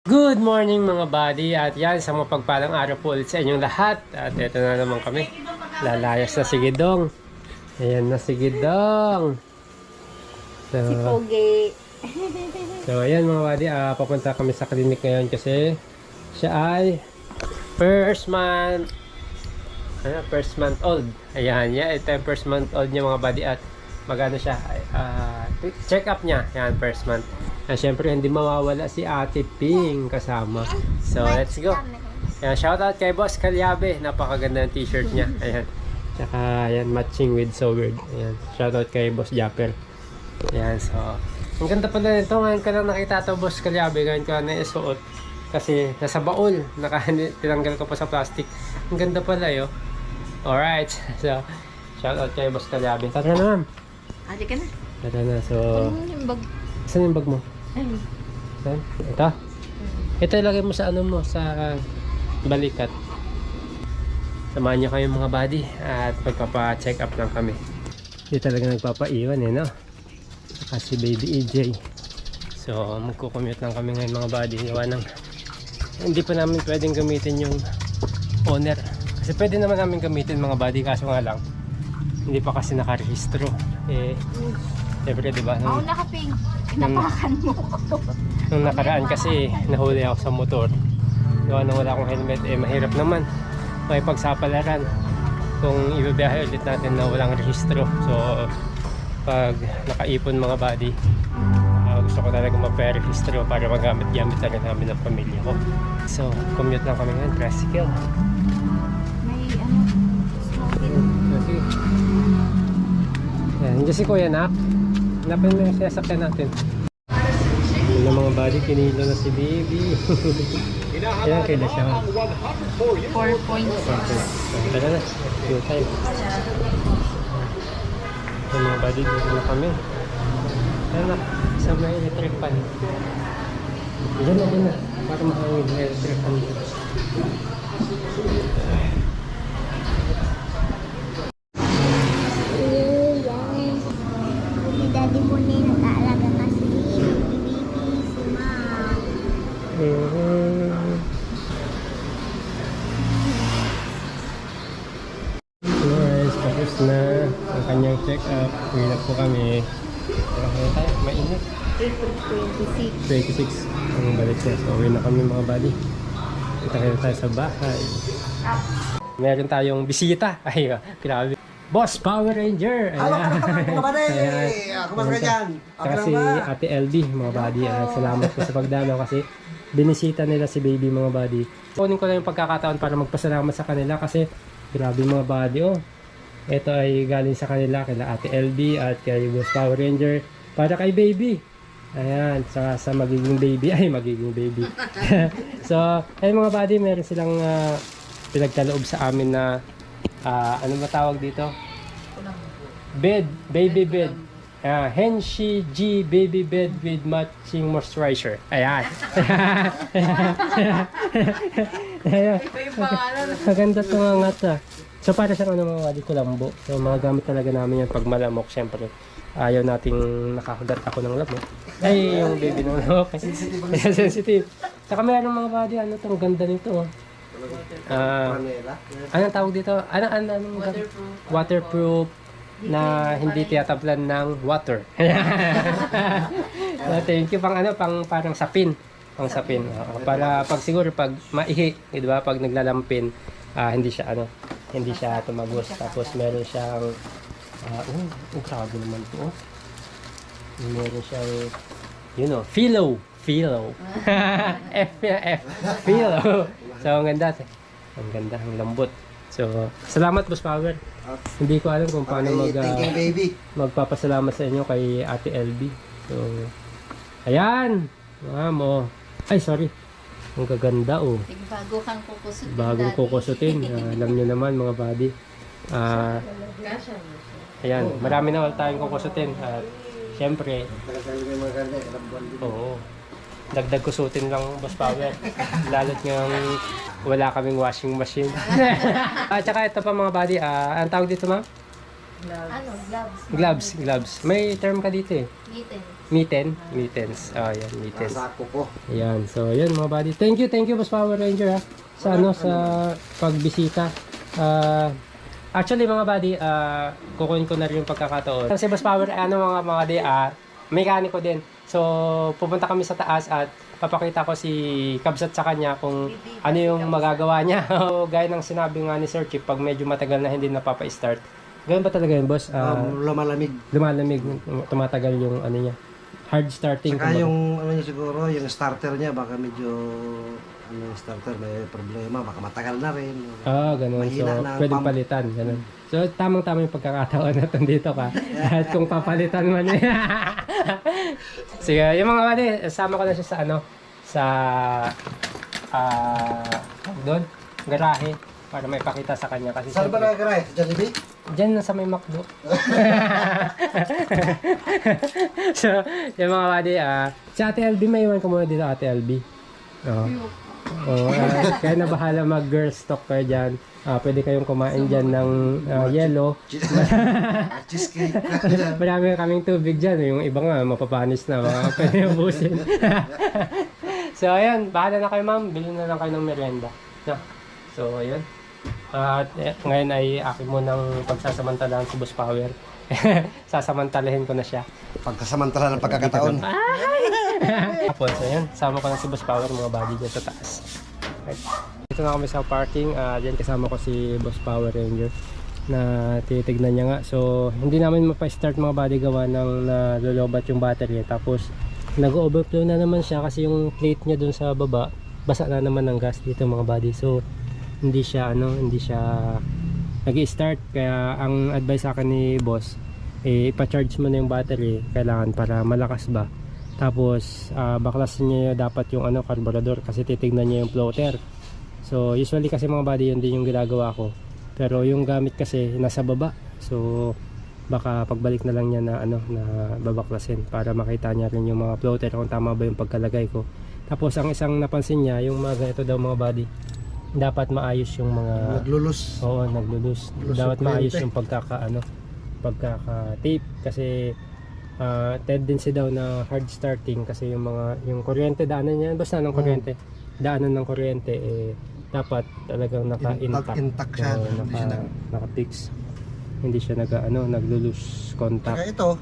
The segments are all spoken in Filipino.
Good morning mga buddy at yan sa mapagpalang araw po ulit sa inyong lahat at ito na naman kami lalayas na si Gidong. Ayan na si Gidong. So, Si Pogi. so ayan mga buddy, papunta kami sa clinic ngayon kasi siya ay first month old. Ayan, ito yung first month old niya mga buddy at magano siya, check up niya, yan first month. Siyempre hindi mawawala si Ate Ping kasama. So let's go. Ayan, shout out kay Boss Calyabe, napakaganda ng t-shirt niya. Ayan. Tsaka ayan, matching with So Weird. Ayan, shout out kay Boss Japper. Ayan, so ang ganda pala nito. Ngayon ka lang nakita to Boss Calyabe, ngayon ka na isuot. Kasi nasa baul, tinanggal ko pa sa plastic. Ang ganda pala yo. Alright, so shout out kay Boss Calyabe. Tara na ma'am. Adi ka na. Tara na, so Yung bag. saan yung bag mo? Ay. Saan? Ito? Ito ilagay mo sa ano mo, sa balikat. Samahan nyo kayo mga buddy at magpapa-check up lang kami. Hindi talaga nagpapaiwan no? Kasi baby EJ. So magkukommute lang kami ngayon mga buddy. Hindi pa namin pwedeng gamitin yung owner. Kasi pwede naman namin gamitin mga buddy, kaso nga lang hindi pa kasi nakarehistro. Siyempre diba? Oo, nakaping. Inapakan mo. Nung nakaraan kasi nahuli ako sa motor. Gawa nang wala akong helmet, mahirap naman may pagsapalaran kung ibibiyahe ulit natin na walang rehistro. So pag nakaipon mga buddy, gusto ko talaga magpa-rehistro para magamit-gamit na rin namin ng pamilya ko. So commute lang kami ngayon, tricycle. May smoking. Okay. Yan, hindi si Kuya Nak. Hanapin mo yung sasakyan natin. Yun na mga buddy, kinilo na si baby. Kailan kailan siya? 4.6. Tara na, full time. Yung mga buddy, dito na kami. Tara na, sa may electric pan. Diyan na. Para makahangin na electric pan. Daddy mo na yung nag-aalaga kasi baby, si mom. Guys, tapos na ang kanyang check-up. Uwi na po kami. Tara kaya tayo, mainit. 26. 26 ang balik niya. So uwi na kami mga buddy. Kita kayo tayo sa bahay. Meron tayong bisita. Ay, grabe. Boss Power Ranger! Halo, mga buddy! Ayan. Kumusta ka dyan? Okay Kasi lang ba? Ate LB, mga buddy. Salamat po sa pagdalaw kasi binisita nila si baby mga buddy. Kunin ko lang yung pagkakataon para magpasalamat sa kanila kasi grabe mga buddy. Oh. Ito ay galing sa kanila kay Ate LB at kay Boss Power Ranger para kay baby. Ayan, sa magiging baby. Ay, magiging baby. So, ayun mga buddy, meron silang pinagkaloob sa amin na ano matawag dito? Bed, baby bed. Henshi G baby bed with matching moisturizer. Ayan. Ayan. Maganda ito mga ngata. So para sa ano mga wadi kulambo. So mga gamit talaga namin yan pag malamok. Siyempre ayaw nating nakakugat ako ng lamok. Ay yung baby ng lamok. Sensitive. Saka meron mga wadi, ano ito, ang ganda nito. Anong tawag dito? Anong waterproof na hindi tiyatablan ng water. Thank you. Parang sapin. Pang sapin. Para pag siguro pag maihi, di ba? Pag naglalampin, hindi siya tumagos. Tapos meron siyang grabe naman to. Meron siyang Philo. F. Philo. So, ang ganda. Ang ganda, ang lambot. So, salamat Boss Power. Hindi ko alam kung paano magpapasalamat sa inyo kay Ate LB. So, ayan. Ma'am, ay, sorry. Ang gaganda, oh. Bago kang kukusutin. Bagong kukusutin. Alam niyo naman, mga buddy. Ayan, marami na tayong kukusutin. At, syempre, oo. Dagdag kusutin lang Boss Power. Lalo't ngayong wala kaming washing machine. At saka ito pa mga buddy, ang tawag dito ma'am? Ano, gloves. Gloves. May term ka dito eh. Mitten. Mittens. Oh, yan, mittens. Sako ko. Ayan. So, yun mga buddy. Thank you, Boss Power Ranger ha. Sa sa pagbisita. Actually mga buddy, kukunin ko na rin yung pagkakataon. Si Boss Power, mga buddy, mekaniko din. So, pupunta kami sa taas at papakita ko si Kabsat sa kanya kung ano yung magagawa niya. Gaya ng sinabi nga ni Sir Chip, pag medyo matagal na hindi napapa-start. Ganun ba talaga yun, boss? Lumalamig. Lumalamig, tumatagal yung ano niya. Hard starting. Saka yung ano niya siguro, yung starter niya baka medyo yung starter may problema, baka matagal na rin. Ganun. So, Mahina na ang pwedeng pump. palitan. Ganun. So, tamang-tama yung pagkakataon na dito ka. At kung papalitan man eh. Sige, yung mga kani, sama ko na siya sa doon, garahe, para may pakita sa kanya. Kasi Saan ba nagagaray? Sa Jollibee? Diyan na sa may McDo. So, yung mga buddy, si Ate LB, may iwan ko muna dito, Ate LB. Kaya na bahala mag-girl stock kayo dyan. Pwede kayong kumain dyan ng yellow. Cheesecake. Marami kaming tubig dyan. Yung iba nga, mapapanis na. Mga pwede ubusin. So, ayan. Bahala na kayo, ma'am. Bilhin na lang kayo ng merienda. No? So, ayan. At ngayon ay akin mo ng pagsasamantalahan si Boss Power. Sasamantalahin ko na siya. Pagkasamantala ng pagkakataon. Tapos, ayan. Sama ko na si Boss Power, mga body dyan sa taas. Right. Dito na kami sa parking. Diyan kasama ko si Boss Power Ranger na titignan niya nga. So, hindi namin mapa-start mga body gawa ng nalolobat yung battery. Tapos, nag-overflow na naman siya kasi yung plate niya dun sa baba, basa na naman ng gas dito mga body. So, hindi siya nag-i-start. Kaya ang advice sa akin ni boss, ipa-charge mo na yung battery kailangan para malakas ba. Tapos baklasin niya dapat yung carburetor kasi titignan niya yung floater. So usually kasi mga body yun din yung ginagawa ko. Pero yung gamit kasi nasa baba. So baka pagbalik na lang niya na babaklasin para makita niya rin yung mga floater kung tama ba yung pagkalagay ko. Tapos ang isang napansin niya, yung mga ganito daw mga body, dapat maayos yung mga Naglulus. Oo, naglulus. Dapat maayos yung pagkaka-tape kasi tendency daw na hard starting kasi yung kuryente daanan niya, basta ng kuryente. Daanan ng kuryente dapat talagang naka-intact. Intact siya. Naka-fix. Hindi siya naglulus contact. Kaya ito,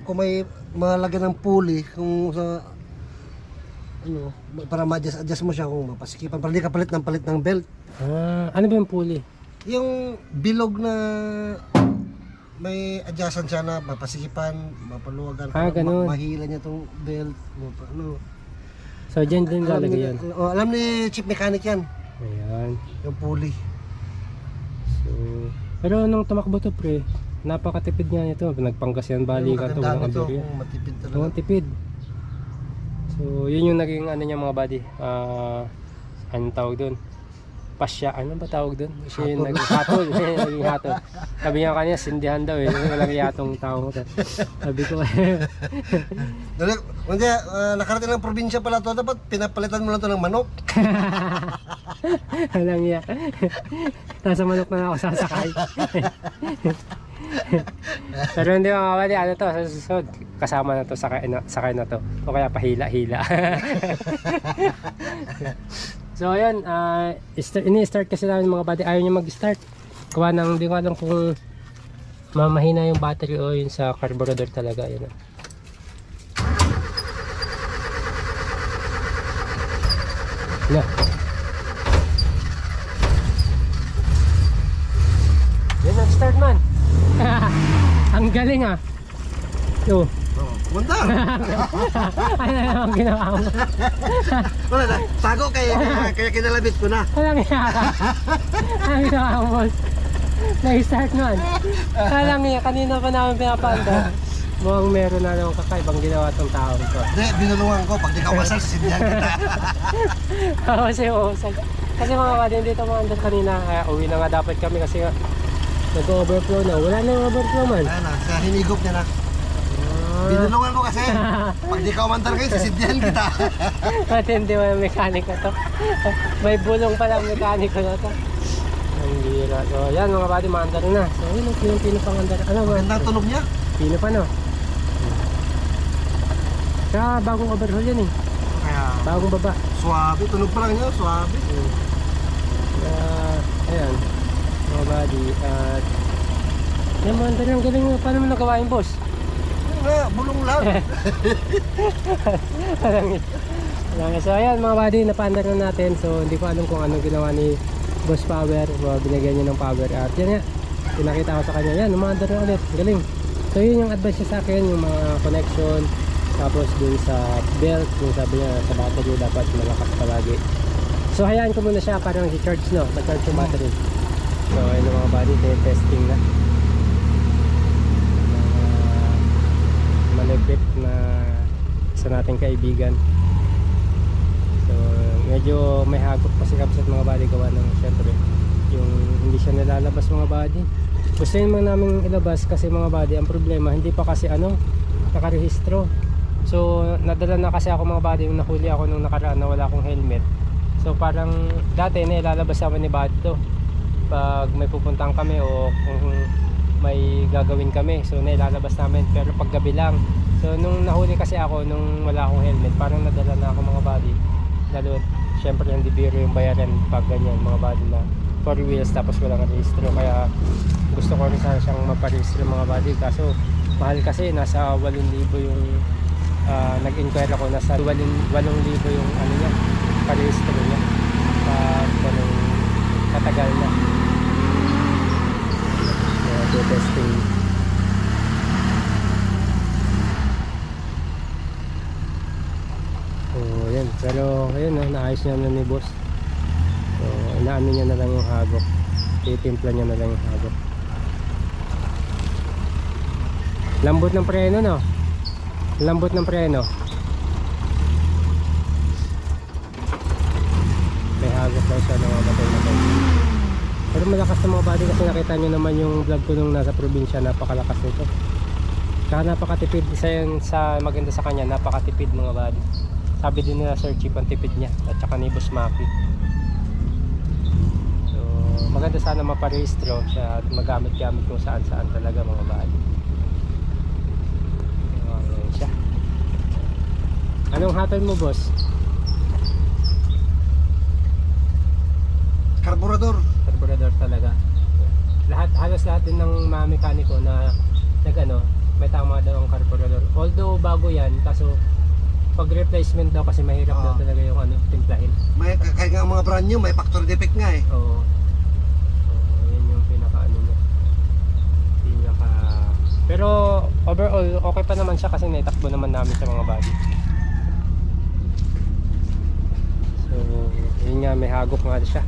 kung may malagyan ng pulley kung sa para ma-adjust mo siya kung mapasikipan para hindi ka palit ng belt. Ano ba yung pulley? Yung bilog na may adjustan siya na mapasikipan, mapaluwagan, ganun. mahila niya tong belt. So dyan din lalagay yan. Alam ni chief mechanic yan. Ayan. Yung pulley. So, pero nung tumakbo to pre, napakatipid nga nito. Nagpanggas yan, balikan to. Walang aberya. Matipid talaga. Walang tipid. So, yun yung naging niya mga buddy. Anong tawag doon? Pasya. Ano ba tawag doon? Siya yung naging hatol. Naging hatol. Sabi niya kanina, sindihan daw eh. Walang yatong tao mo to. Sabi ko Hindi, nakarating ng probinsya pala to. Dapat pinapalitan mo lang to ng manok. walang iya. Nasa manok na ako sasakay. Pero hindi mga kabady, to, sa susunod, kasama na to, sakay na to. O kaya pahila-hila. So ayun, ini-start kasi namin mga kabady, ayaw niya mag-start. Kuha nang, hindi ko alam kung mahina yung battery o yun sa carburetor talaga. Yun. Yeah. Yan, nag-start man. Ang galing ah. Yo. Kumanda. Ano naman ginawa mo? Wala na. Tago kaya kinalabit ko na. Walang iya ka. Ang ginawa mo, boss. Nag-start man. Walang iya. Kanina pa namin pinapanda. Mukhang meron na naman kakaibang ginawa tong tao ko. Hindi, binulungan ko. Pag di ka wasal, sisindihan kita. Kasi mga kadin dito mga andar kanina. Uwi na nga dapat kami kasi nag-overflow na. Wala na overflow man. Ayan na, sa hinigop niya na. Binulungan ko kasi. Pag di ka umandar kayo, sisindihan kita. Matindi mo yung mekaniko to. May bulong pala ang mekaniko na to. Ang bira. Sira. So, yan mga buddy, maandar na. So, yun, yung pino pang andar. Ano ba? Magandang tunog niya. Pino pa, no? Kaya bagong overhaul yan eh. Kaya, Bagong baba. swabe. Tunog pa lang niya, swabe. Ayan, mga buddy. At, yan mga andar ang galing mo. Paano mo nagawa yung boss? Yun nga, bulong lang. So ayan mga buddy, napaandar na natin. So hindi ko alam kung anong ginawa ni Boss Power. Binigyan niya ng power. At yan nga, pinakita ko sa kanya. Yan, umaandar na ulit. Galing. So yun yung advice niya sa akin, yung mga connection. Tapos dun sa belt, yung sabi niya sa battery dapat malakas palagi. So hayaan ko muna siya para nag-charge, no? Nag-charge yung battery. So ayun mga buddy, testing na. Malapit na isa nating kaibigan. So medyo may hagok pa si Kapsat mga buddy, gawa ng syempre yung hindi siya nilalabas mga buddy. Gusto yun mga namin ilabas kasi mga buddy, ang problema hindi pa kasi nakarehistro. So nadala na kasi ako mga buddy, yung nahuli ako nung nakaraan na wala akong helmet. So parang dati na ilalabas naman ni buddy to pag may pupuntahan kami o kung may gagawin kami, so nailalabas namin, pero pag gabi lang. So nung nahuli kasi ako nung wala akong helmet, parang nadala na ako mga buddy. Lalo syempre hindi biro yung bayaran pag ganyan mga buddy na 4 wheels tapos walang rehistro, kaya gusto ko rin sana siyang maparehistro mga buddy, kaso mahal kasi, nasa 8,000 yung nag-inquire ako, nasa 8,000 yung ano niya, parehistro niya pag ganun matagal na. Testing. So yan, pero ayun naayos niya na ni boss. So inaamin niya na lang yung hagok, titimpla niya na lang yung hagok. Lambot ng preno, no? Lambot ng preno. May hagok daw siya na mabatay na to. Pero malakas na mga buddy, kasi nakita nyo naman yung vlog ko nung nasa probinsya, napakalakas nito. Kaya napakatipid, isa yun sa maganda sa kanya, napakatipid mga buddy. Sabi din nila Sir Chip ang tipid niya, at saka ni Boss Maki. So maganda sana maparehistro siya at magamit-gamit kung saan-saan talaga mga buddy. Ayan siya. Anong hatol mo boss? Karburador. Carburetor talaga. Halos lahat din ng mga mekaniko na may tama daw ang carburetor. Although bago yan, kaso pag replacement daw kasi mahirap daw talaga yung timplahin. May kaya nga mga brand new, may factory defect nga eh. Oo. So, yun yung pinaka niya. Pero overall, okay pa naman siya kasi naitakbo naman namin sa mga body. So, yun nga, may hagok nga siya.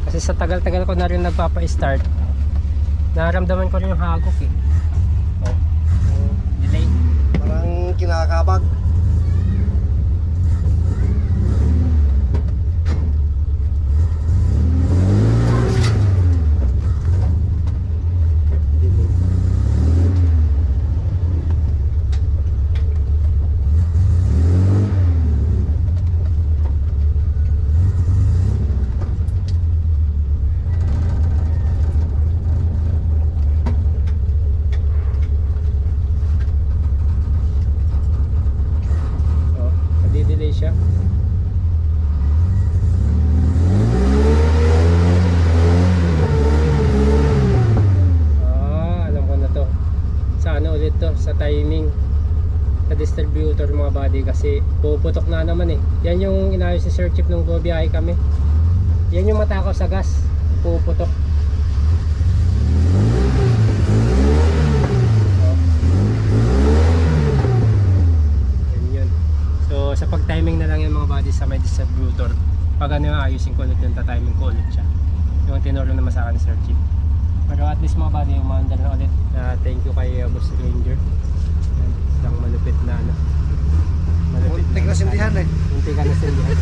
Kasi sa tagal-tagal ko na rin nagpapa-start, naramdaman ko rin yung hagok eh. Delay. Parang kinakabag. Siya. Alam ko na to. Sa ulit to, sa timing sa distributor mga buddy, kasi puputok na naman eh. Yan yung inayos si Sir Chip nung bumiyahe kami. Yan yung matakaw sa gas, puputok. So sa pag-timing na lang yung mga body sa may distributor. Pag ayusin ko ulit yung tatiming ko ulit siya. Yung tinuro naman sa akin ni Sir Chip. Pero at least mga body, umandar na ulit. Thank you kay Boss Ranger. Isang malupit na Muntik na sindihan eh. Muntik na sindihan.